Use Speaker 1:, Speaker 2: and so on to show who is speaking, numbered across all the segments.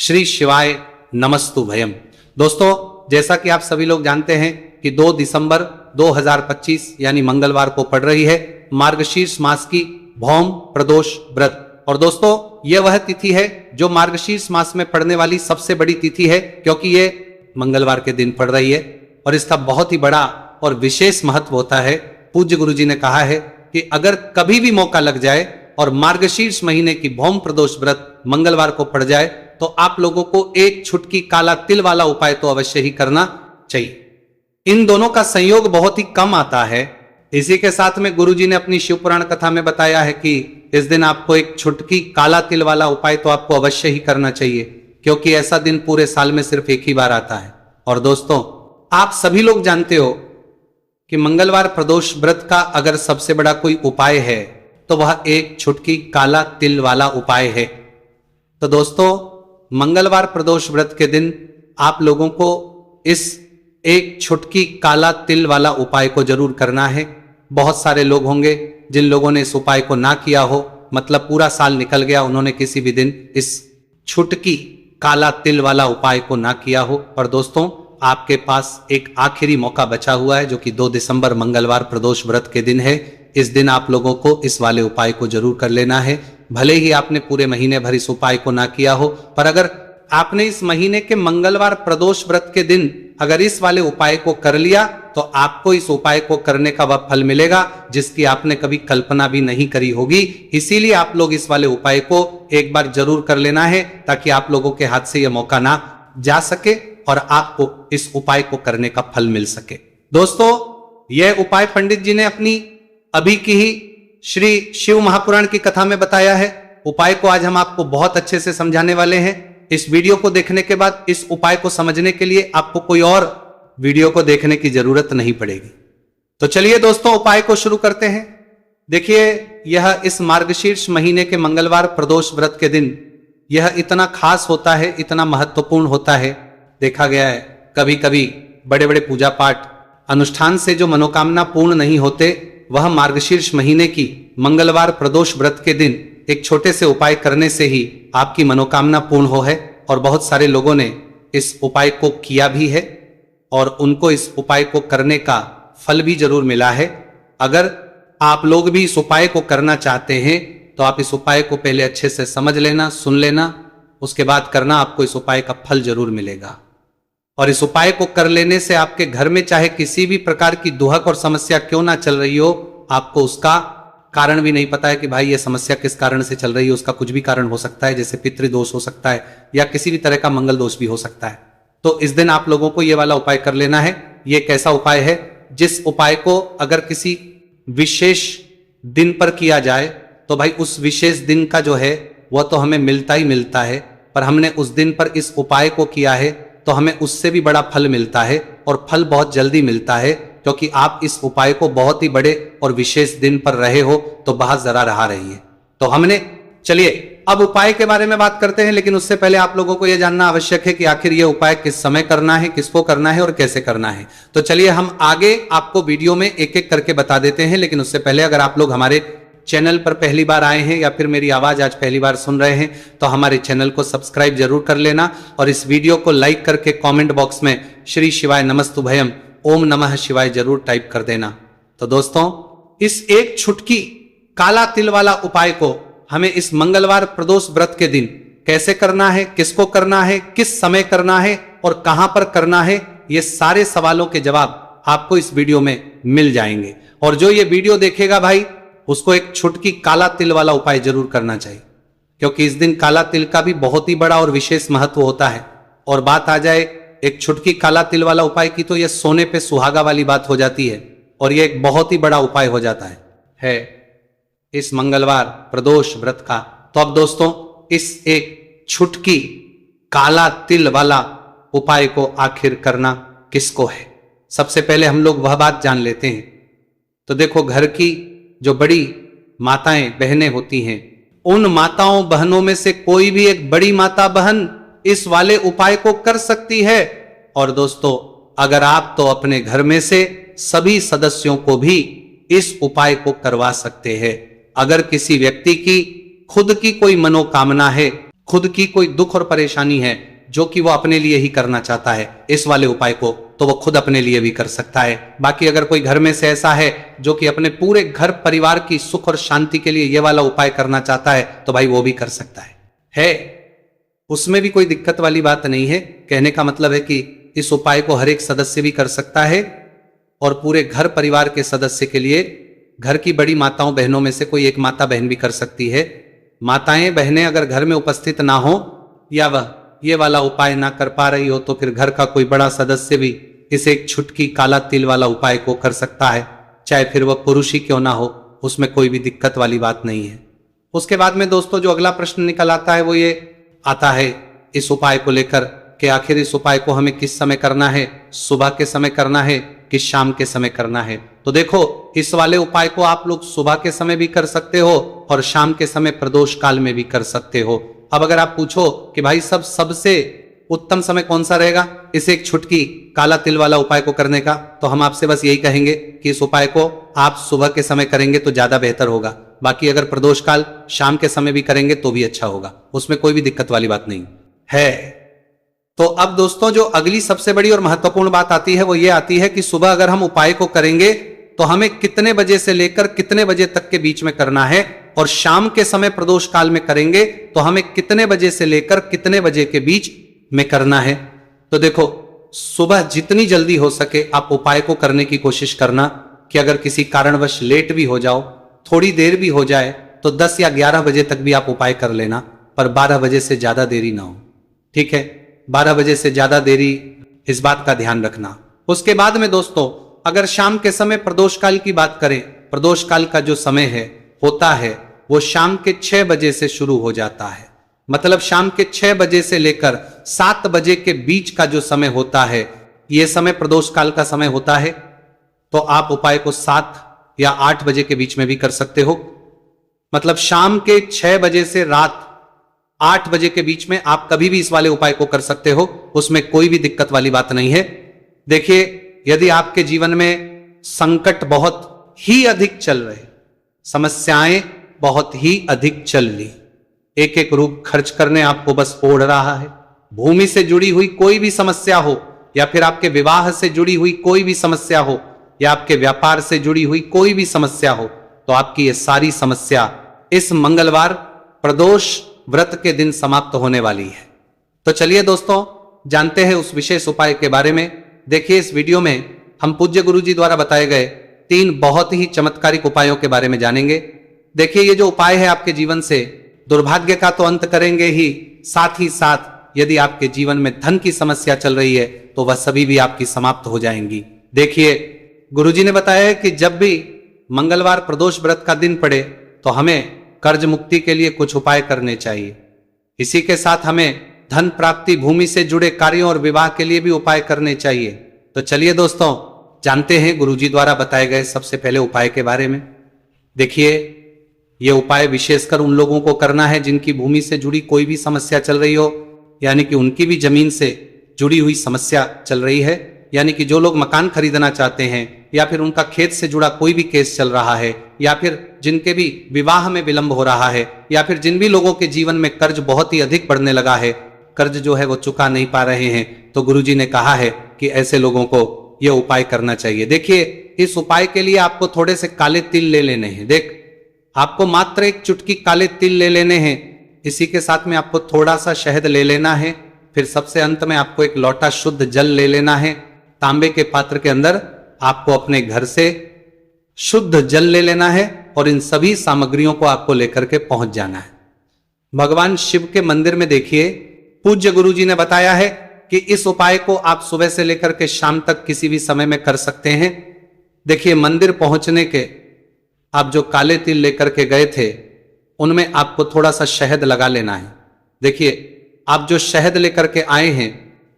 Speaker 1: श्री शिवाय नमस्तु भयम। दोस्तों, जैसा कि आप सभी लोग जानते हैं कि 2 दिसंबर 2025 यानी मंगलवार को पड़ रही है मार्गशीर्ष मास की भौम प्रदोष व्रत। और दोस्तों, यह वह तिथि है जो मार्गशीर्ष मास में पड़ने वाली सबसे बड़ी तिथि है, क्योंकि ये मंगलवार के दिन पड़ रही है और इसका बहुत ही बड़ा और विशेष महत्व होता है। पूज्य गुरु जी ने कहा है कि अगर कभी भी मौका लग जाए और मार्गशीर्ष महीने की भौम प्रदोष व्रत मंगलवार को पड़ जाए तो आप लोगों को एक छुटकी काला तिल वाला उपाय तो अवश्य ही करना चाहिए। इन दोनों का संयोग बहुत ही कम आता है। इसी के साथ में गुरुजी ने अपनी शिव पुराण कथा में बताया है कि इस दिन आपको एक छुटकी काला तिल वाला उपाय तो आपको अवश्य ही करना चाहिए, क्योंकि ऐसा दिन पूरे साल में सिर्फ एक ही बार आता है। और दोस्तों, आप सभी लोग जानते हो कि मंगलवार प्रदोष व्रत का अगर सबसे बड़ा कोई उपाय है तो वह एक छुटकी काला तिल वाला उपाय है। तो दोस्तों, मंगलवार प्रदोष व्रत के दिन आप लोगों को इस एक छुटकी काला तिल वाला उपाय को जरूर करना है। बहुत सारे लोग होंगे जिन लोगों ने इस उपाय को ना किया हो, मतलब पूरा साल निकल गया, उन्होंने किसी भी दिन इस छुटकी काला तिल वाला उपाय को ना किया हो। पर दोस्तों, आपके पास एक आखिरी मौका बचा हुआ है, जो कि 2 दिसंबर मंगलवार प्रदोष व्रत के दिन है। इस दिन आप लोगों को इस वाले उपाय को जरूर कर लेना है। भले ही आपने पूरे महीने भर इस उपाय को ना किया हो, पर अगर आपने इस महीने के मंगलवार प्रदोष व्रत के दिन अगर इस वाले उपाय को कर लिया तो आपको इस उपाय को करने का वह फल मिलेगा जिसकी आपने कभी कल्पना भी नहीं करी होगी। इसीलिए आप लोग इस वाले उपाय को एक बार जरूर कर लेना है, ताकि आप लोगों के हाथ से यह मौका ना जा सके और आपको इस उपाय को करने का फल मिल सके। दोस्तों, यह उपाय पंडित जी ने अपनी अभी की ही श्री शिव महापुराण की कथा में बताया है। उपाय को आज हम आपको बहुत अच्छे से समझाने वाले हैं। इस वीडियो को देखने के बाद इस उपाय को समझने के लिए आपको कोई और वीडियो को देखने की जरूरत नहीं पड़ेगी। तो चलिए दोस्तों, उपाय को शुरू करते हैं। देखिए, यह इस मार्गशीर्ष महीने के मंगलवार प्रदोष व्रत के दिन यह इतना खास होता है, इतना महत्वपूर्ण होता है। देखा गया है कभी कभी बड़े बड़े पूजा पाठ अनुष्ठान से जो मनोकामना पूर्ण नहीं होते, वह मार्गशीर्ष महीने की मंगलवार प्रदोष व्रत के दिन एक छोटे से उपाय करने से ही आपकी मनोकामना पूर्ण हो है। और बहुत सारे लोगों ने इस उपाय को किया भी है और उनको इस उपाय को करने का फल भी जरूर मिला है। अगर आप लोग भी इस उपाय को करना चाहते हैं तो आप इस उपाय को पहले अच्छे से समझ लेना, सुन लेना, उसके बाद करना, आपको इस उपाय का फल जरूर मिलेगा। और इस उपाय को कर लेने से आपके घर में चाहे किसी भी प्रकार की दुहक और समस्या क्यों ना चल रही हो, आपको उसका कारण भी नहीं पता है कि भाई ये समस्या किस कारण से चल रही है, उसका कुछ भी कारण हो सकता है, जैसे पितृदोष हो सकता है या किसी भी तरह का मंगल दोष भी हो सकता है। तो इस दिन आप लोगों को ये वाला उपाय कर लेना है। ये एक ऐसा उपाय है जिस उपाय को अगर किसी विशेष दिन पर किया जाए तो भाई उस विशेष दिन का जो है वह तो हमें मिलता ही मिलता है, पर हमने उस दिन पर इस उपाय को किया है तो हमें उससे भी बड़ा फल मिलता है, और फल बहुत जल्दी मिलता है, क्योंकि आप इस उपाय को बहुत ही बड़े और विशेष दिन पर रहे हो तो बहुत जरा रहा रही है। तो हमने, चलिए अब उपाय के बारे में बात करते हैं, लेकिन उससे पहले आप लोगों को यह जानना आवश्यक है कि आखिर यह उपाय किस समय करना है, किसको करना है और कैसे करना है। तो चलिए हम आगे आपको वीडियो में एक एक करके बता देते हैं। लेकिन उससे पहले अगर आप लोग हमारे चैनल पर पहली बार आए हैं या फिर मेरी आवाज आज पहली बार सुन रहे हैं तो हमारे चैनल को सब्सक्राइब जरूर कर लेना, और इस वीडियो को लाइक करके कमेंट बॉक्स में श्री शिवाय नमस्तु भयम ओम नमः शिवाय जरूर टाइप कर देना। तो दोस्तों, इस एक छुटकी काला तिल वाला उपाय को हमें इस मंगलवार प्रदोष व्रत के दिन कैसे करना है, किसको करना है, किस समय करना है और कहां पर करना है, ये सारे सवालों के जवाब आपको इस वीडियो में मिल जाएंगे। और जो ये वीडियो देखेगा भाई, उसको एक छुटकी काला तिल वाला उपाय जरूर करना चाहिए, क्योंकि इस दिन काला तिल का भी बहुत ही बड़ा और विशेष महत्व होता है। और बात आ जाए एक छुटकी काला तिल वाला उपाय की तो यह सोने पे सुहागा वाली बात हो जाती है, और यह एक बहुत ही बड़ा उपाय हो जाता है इस मंगलवार प्रदोष व्रत का। तो अब दोस्तों, इस एक छुटकी काला तिल वाला उपाय को आखिर करना किसको है, सबसे पहले हम लोग वह बात जान लेते हैं। तो देखो, घर की जो बड़ी माताएं बहनें होती हैं, उन माताओं बहनों में से कोई भी एक बड़ी माता बहन इस वाले उपाय को कर सकती है। और दोस्तों, अगर आप तो अपने घर में से सभी सदस्यों को भी इस उपाय को करवा सकते हैं। अगर किसी व्यक्ति की खुद की कोई मनोकामना है खुद की कोई दुख और परेशानी है जो कि वो अपने लिए ही करना चाहता है इस वाले उपाय को, तो वो खुद अपने लिए भी कर सकता है। बाकी अगर कोई घर में से ऐसा है जो कि अपने पूरे घर परिवार की सुख और शांति के लिए ये वाला उपाय करना चाहता है तो भाई वो भी कर सकता है। उसमें भी कोई दिक्कत वाली बात नहीं है। कहने का मतलब है कि इस उपाय को हर एक सदस्य भी कर सकता है और पूरे घर परिवार के सदस्य के लिए घर की बड़ी माताओं बहनों में से कोई एक माता बहन भी कर सकती है। माताएं बहनें अगर घर में उपस्थित ना हो या वह ये वाला उपाय ना कर पा रही हो तो फिर घर का कोई बड़ा सदस्य भी इस एक छुटकी काला तिल वाला उपाय को कर सकता है, चाहे फिर वह पुरुष ही क्यों ना हो, उसमें कोई भी दिक्कत वाली बात नहीं है। उसके बाद में दोस्तों जो अगला प्रश्न निकल आता है वो ये आता है इस उपाय को लेकर कि आखिर इस उपाय को हमें किस समय करना है, सुबह के समय करना है कि शाम के समय करना है। तो देखो इस वाले उपाय को आप लोग सुबह के समय भी कर सकते हो और शाम के समय प्रदोष काल में भी कर सकते हो। अब अगर आप पूछो कि भाई सबसे उत्तम समय कौन सा रहेगा इस एक छुटकी काला तिल वाला उपाय को करने का, तो हम आपसे बस यही कहेंगे कि इस उपाय को आप सुबह के समय करेंगे तो ज्यादा बेहतर होगा। बाकी अगर प्रदोष काल शाम के समय भी करेंगे तो भी अच्छा होगा, उसमें कोई भी दिक्कत वाली बात नहीं है। तो अब दोस्तों जो अगली सबसे बड़ी और महत्वपूर्ण बात आती है वो ये आती है कि सुबह अगर हम उपाय को करेंगे तो हमें कितने बजे से लेकर कितने बजे तक के बीच में करना है, और शाम के समय प्रदोष काल में करेंगे तो हमें कितने बजे से लेकर कितने बजे के बीच में करना है। तो देखो सुबह जितनी जल्दी हो सके आप उपाय को करने की कोशिश करना कि अगर किसी कारणवश लेट भी हो जाओ, थोड़ी देर भी हो जाए तो 10 या 11 बजे तक भी आप उपाय कर लेना, पर 12 बजे से ज्यादा देरी ना हो। ठीक है, 12 बजे से ज्यादा देरी इस बात का ध्यान रखना। उसके बाद में दोस्तों अगर शाम के समय प्रदोष काल की बात करें, प्रदोष काल का जो समय है होता है वो शाम के 6 बजे से शुरू हो जाता है। मतलब शाम के 6 बजे से लेकर 7 बजे के बीच का जो समय होता है यह समय प्रदोष काल का समय होता है। तो आप उपाय को 7 या 8 बजे के बीच में भी कर सकते हो। मतलब शाम के 6 बजे से रात 8 बजे के बीच में आप कभी भी इस वाले उपाय को कर सकते हो, उसमें कोई भी दिक्कत वाली बात नहीं है। देखिए यदि आपके जीवन में संकट बहुत ही अधिक चल रहे, समस्याएं बहुत ही अधिक चल रही, एक एक रूप खर्च करने आपको बस ओढ़ रहा है, भूमि से जुड़ी हुई कोई भी समस्या हो या फिर आपके विवाह से जुड़ी हुई कोई भी समस्या हो या आपके व्यापार से जुड़ी हुई कोई भी समस्या हो, तो आपकी ये सारी समस्या इस मंगलवार प्रदोष व्रत के दिन समाप्त होने वाली है। तो चलिए दोस्तों जानते हैं उस विशेष उपाय के बारे में। देखिए इस वीडियो में हम पूज्य गुरु जी द्वारा बताए गए 3 बहुत ही चमत्कारिक उपायों के बारे में जानेंगे। देखिए ये जो उपाय है आपके जीवन से दुर्भाग्य का तो अंत करेंगे ही साथ यदि आपके जीवन में धन की समस्या चल रही है तो वह सभी भी आपकी समाप्त हो जाएंगी। देखिए गुरुजी ने बताया है कि जब भी मंगलवार प्रदोष व्रत का दिन पड़े तो हमें कर्ज मुक्ति के लिए कुछ उपाय करने चाहिए। इसी के साथ हमें धन प्राप्ति, भूमि से जुड़े कार्यों और विवाह के लिए भी उपाय करने चाहिए। तो चलिए दोस्तों जानते हैं गुरुजी द्वारा बताए गए सबसे पहले उपाय के बारे में। देखिए ये उपाय विशेषकर उन लोगों को करना है जिनकी भूमि से जुड़ी कोई भी समस्या चल रही हो, यानी कि उनकी भी जमीन से जुड़ी हुई समस्या चल रही है, यानी कि जो लोग मकान खरीदना चाहते हैं या फिर उनका खेत से जुड़ा कोई भी केस चल रहा है या फिर जिनके भी विवाह में विलंब हो रहा है या फिर जिन भी लोगों के जीवन में कर्ज बहुत ही अधिक बढ़ने लगा है, कर्ज जो है वो चुका नहीं पा रहे हैं, तो गुरुजी ने कहा है कि ऐसे लोगों को यह उपाय करना चाहिए। देखिए इस उपाय के लिए आपको थोड़े से काले तिल ले लेने हैं। देख आपको मात्र एक चुटकी काले तिल ले लेने हैं। इसी के साथ में आपको थोड़ा सा शहद ले लेना है। फिर सबसे अंत में आपको एक लोटा शुद्ध जल ले लेना है। तांबे के पात्र के अंदर आपको अपने घर से शुद्ध जल ले लेना है और इन सभी सामग्रियों को आपको लेकर के पहुंच जाना है। भगवान शिव के मंदिर में देखिए पूज्य गुरुजी ने बताया है कि इस उपाय को आप सुबह से लेकर के शाम तक किसी भी समय में कर सकते हैं। देखिए मंदिर पहुंचने के आप जो काले तिल लेकर के गए थे उनमें आपको थोड़ा सा शहद लगा लेना है। देखिए आप जो शहद लेकर के आए हैं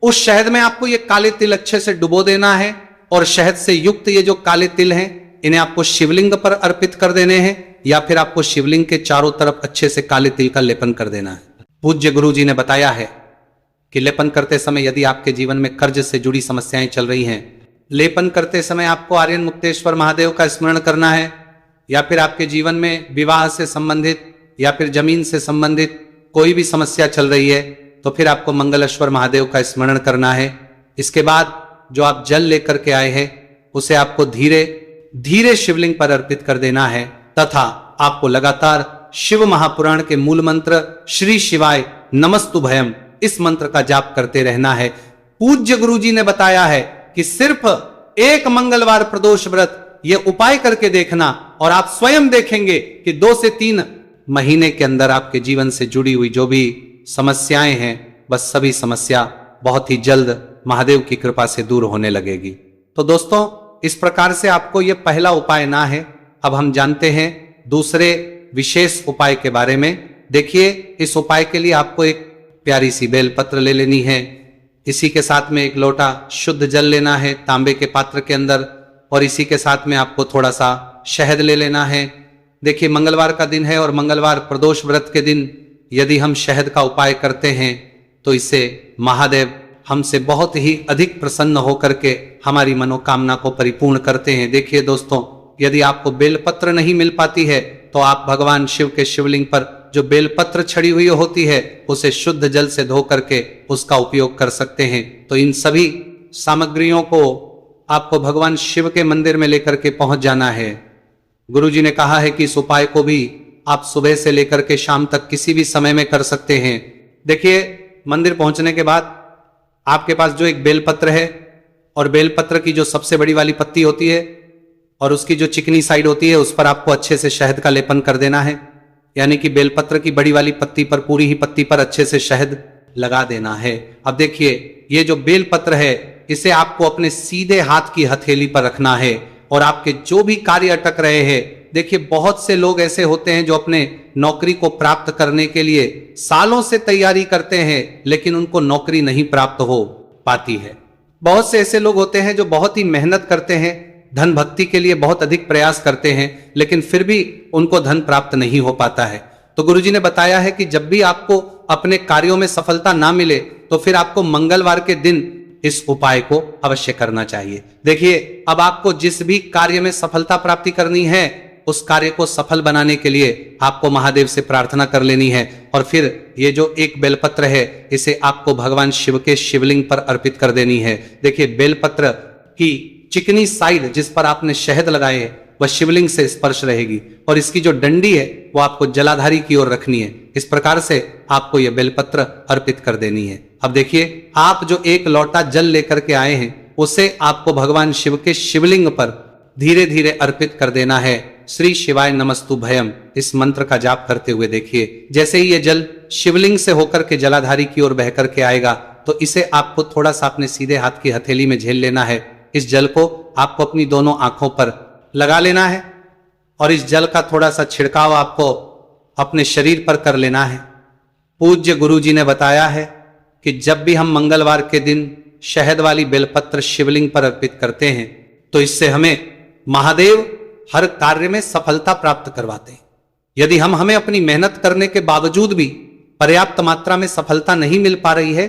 Speaker 1: उस शहद में आपको ये काले तिल अच्छे से डुबो देना है और शहद से युक्त ये जो काले तिल हैं इन्हें आपको शिवलिंग पर अर्पित कर देने हैं या फिर आपको शिवलिंग के चारों तरफ अच्छे से काले तिल का लेपन कर देना है। पूज्य गुरुजी ने बताया है कि लेपन करते समय यदि आपके जीवन में कर्ज से जुड़ी समस्याएं चल रही हैं, लेपन करते समय आपको आर्यन मुक्तेश्वर महादेव का स्मरण करना है या फिर आपके जीवन में विवाह से संबंधित या फिर जमीन से संबंधित कोई भी समस्या चल रही है तो फिर आपको मंगलेश्वर महादेव का स्मरण करना है। इसके बाद जो आप जल लेकर के आए हैं उसे आपको धीरे धीरे शिवलिंग पर अर्पित कर देना है तथा आपको लगातार शिव महापुराण के मूल मंत्र श्री शिवाय नमस्तुभयम इस मंत्र का जाप करते रहना है। पूज्य गुरु जी ने बताया है कि सिर्फ एक मंगलवार प्रदोष व्रत ये उपाय करके देखना और आप स्वयं देखेंगे कि 2 से 3 महीने के अंदर आपके जीवन से जुड़ी हुई जो भी समस्याएं हैं बस सभी समस्या बहुत ही जल्द महादेव की कृपा से दूर होने लगेगी। तो दोस्तों इस प्रकार से आपको यह पहला उपाय ना है। अब हम जानते हैं दूसरे विशेष उपाय के बारे में। देखिए इस उपाय के लिए आपको एक प्यारी सी बेलपत्र ले लेनी है। इसी के साथ में एक लोटा शुद्ध जल लेना है तांबे के पात्र के अंदर और इसी के साथ में आपको थोड़ा सा शहद ले लेना है। देखिए मंगलवार का दिन है और मंगलवार प्रदोष व्रत के दिन यदि हम शहद का उपाय करते हैं तो इससे महादेव हमसे बहुत ही अधिक प्रसन्न होकर के हमारी मनोकामना को परिपूर्ण करते हैं। देखिए दोस्तों यदि आपको बेलपत्र नहीं मिल पाती है तो आप भगवान शिव के शिवलिंग पर जो बेलपत्र छड़ी हुई होती है उसे शुद्ध जल से धो करके उसका उपयोग कर सकते हैं। तो इन सभी सामग्रियों को आपको भगवान शिव के मंदिर में लेकर के पहुंच जाना है। गुरुजी ने कहा है कि इस उपाय को भी आप सुबह से लेकर के शाम तक किसी भी समय में कर सकते हैं। देखिए मंदिर पहुंचने के बाद आपके पास जो एक बेलपत्र है और बेलपत्र की जो सबसे बड़ी वाली पत्ती होती है और उसकी जो चिकनी साइड होती है उस पर आपको अच्छे से शहद का लेपन कर देना है। यानी कि बेलपत्र की बड़ी वाली पत्ती पर पूरी ही पत्ती पर अच्छे से शहद लगा देना है। अब देखिए ये जो बेलपत्र है इसे आपको अपने सीधे हाथ की हथेली पर रखना है और आपके जो भी कार्य अटक रहे हैं, देखिए बहुत से लोग ऐसे होते हैं जो अपने नौकरी को प्राप्त करने के लिए सालों से तैयारी करते हैं लेकिन उनको नौकरी नहीं प्राप्त हो पाती है। बहुत से ऐसे लोग होते हैं जो बहुत ही मेहनत करते हैं, धन भक्ति के लिए बहुत अधिक प्रयास करते हैं लेकिन फिर भी उनको धन प्राप्त नहीं हो पाता है। तो गुरुजी ने बताया है कि जब भी आपको अपने कार्यों में सफलता ना मिले तो फिर आपको मंगलवार के दिन इस उपाय को अवश्य करना चाहिए। देखिए अब आपको जिस भी कार्य में सफलता प्राप्ति करनी है उस कार्य को सफल बनाने के लिए आपको महादेव से प्रार्थना कर लेनी है और फिर ये जो एक बेलपत्र है इसे आपको भगवान शिव के शिवलिंग पर अर्पित कर देनी है। देखिए बेलपत्र की चिकनी साइड जिस पर आपने शहद लगाए है वह शिवलिंग से स्पर्श रहेगी और इसकी जो डंडी है वो आपको जलाधारी की ओर रखनी है। इस प्रकार से आपको यह बेलपत्र अर्पित कर देनी है। अब देखिए आप जो एक लोटा जल लेकर के आए हैं उसे आपको भगवान शिव के शिवलिंग पर धीरे धीरे अर्पित कर देना है। श्री शिवाय नमस्तुभयम इस मंत्र का जाप करते हुए देखिए जैसे ही ये जल शिवलिंग से होकर के जलाधारी की ओर बह करके आएगा तो इसे आपको थोड़ा सा अपने सीधे हाथ की हथेली में झेल लेना है। इस जल को आपको अपनी दोनों आंखों पर लगा लेना है और इस जल का थोड़ा सा छिड़काव आपको अपने शरीर पर कर लेना है। पूज्य गुरु जी ने बताया है कि जब भी हम मंगलवार के दिन शहद वाली बेलपत्र शिवलिंग पर अर्पित करते हैं तो इससे हमें महादेव हर कार्य में सफलता प्राप्त करवाते हैं। यदि हमें अपनी मेहनत करने के बावजूद भी पर्याप्त मात्रा में सफलता नहीं मिल पा रही है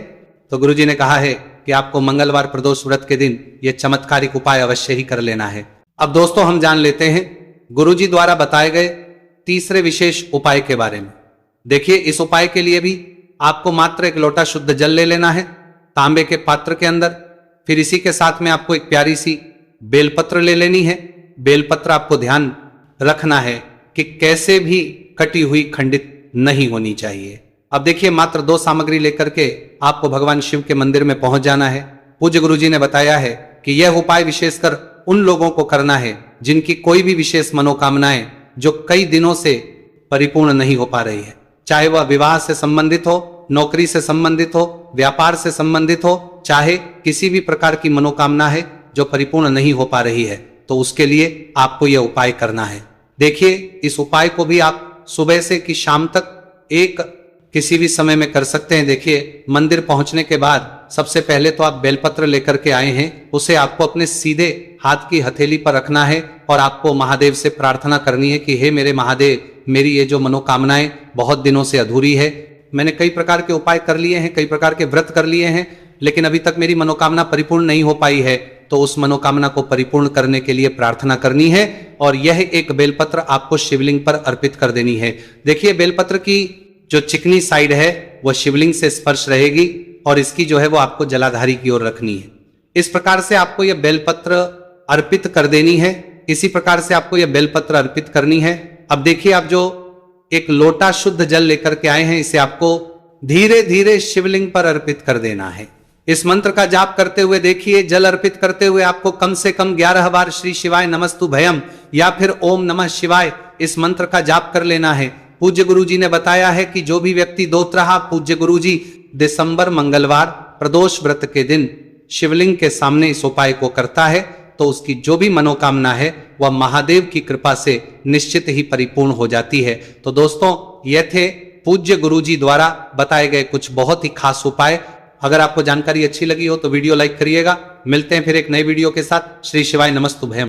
Speaker 1: तो गुरुजी ने कहा है कि आपको मंगलवार प्रदोष व्रत के दिन यह चमत्कारिक उपाय अवश्य ही कर लेना है। अब दोस्तों हम जान लेते हैं गुरुजी द्वारा बताए गए तीसरे विशेष उपाय के बारे में। देखिए इस उपाय के लिए भी आपको मात्र एक लोटा शुद्ध जल ले लेना है तांबे के पात्र के अंदर। फिर इसी के साथ में आपको एक प्यारी सी बेलपत्र ले लेनी है। बेलपत्र आपको ध्यान रखना है कि कैसे भी कटी हुई खंडित नहीं होनी चाहिए। अब देखिए मात्र 2 सामग्री लेकर के आपको भगवान शिव के मंदिर में पहुंच जाना है। पूज्य गुरुजी ने बताया है कि यह उपाय विशेषकर उन लोगों को करना है जिनकी कोई भी विशेष मनोकामनाएं जो कई दिनों से परिपूर्ण नहीं हो पा रही है, चाहे वह विवाह से संबंधित हो, नौकरी से संबंधित हो, व्यापार से संबंधित हो, चाहे किसी भी प्रकार की मनोकामना है जो परिपूर्ण नहीं हो पा रही है तो उसके लिए आपको यह उपाय करना है। देखिए इस उपाय को भी आप सुबह से कि शाम तक एक किसी भी समय में कर सकते हैं। देखिए मंदिर पहुंचने के बाद सबसे पहले तो आप बेलपत्र लेकर के आए हैं, उसे आपको अपने सीधे हाथ की हथेली पर रखना है और आपको महादेव से प्रार्थना करनी है कि हे मेरे महादेव, मेरी ये जो मनोकामनाएं बहुत दिनों से अधूरी है, मैंने कई प्रकार के उपाय कर लिए हैं, कई प्रकार के व्रत कर लिए हैं, लेकिन अभी तक मेरी मनोकामना परिपूर्ण नहीं हो पाई है। तो उस मनोकामना को परिपूर्ण करने के लिए प्रार्थना करनी है और यह एक बेलपत्र आपको शिवलिंग पर अर्पित कर देनी है। देखिए बेलपत्र की जो चिकनी साइड है वह शिवलिंग से स्पर्श रहेगी और इसकी जो है वो आपको जलाधारी की ओर रखनी है। इस प्रकार से आपको यह बेलपत्र अर्पित कर देनी है। इसी प्रकार से आपको यह बेलपत्र अर्पित करनी है। अब देखिए, आप जो एक लोटा शुद्ध जल लेकर के आए हैं, इसे आपको धीरे धीरे शिवलिंग पर अर्पित कर देना है। इस मंत्र का जाप करते हुए देखिए, जल अर्पित करते हुए आपको कम से कम 11 बार श्री शिवाय नमस्तु भयम या फिर ओम नमः शिवाय इस मंत्र का जाप कर लेना है। पूज्य गुरुजी ने बताया है कि जो भी व्यक्ति दोत्राहा पूज्य गुरुजी दिसंबर मंगलवार प्रदोष व्रत के दिन शिवलिंग के सामने इस उपाय को करता है तो उसकी जो भी मनोकामना है वह महादेव की कृपा से निश्चित ही परिपूर्ण हो जाती है। तो दोस्तों, ये थे पूज्य गुरुजी द्वारा बताए गए कुछ बहुत ही खास उपाय। अगर आपको जानकारी अच्छी लगी हो तो वीडियो लाइक करिएगा। मिलते हैं फिर एक नए वीडियो के साथ। श्री शिवाय नमस्तु भयम।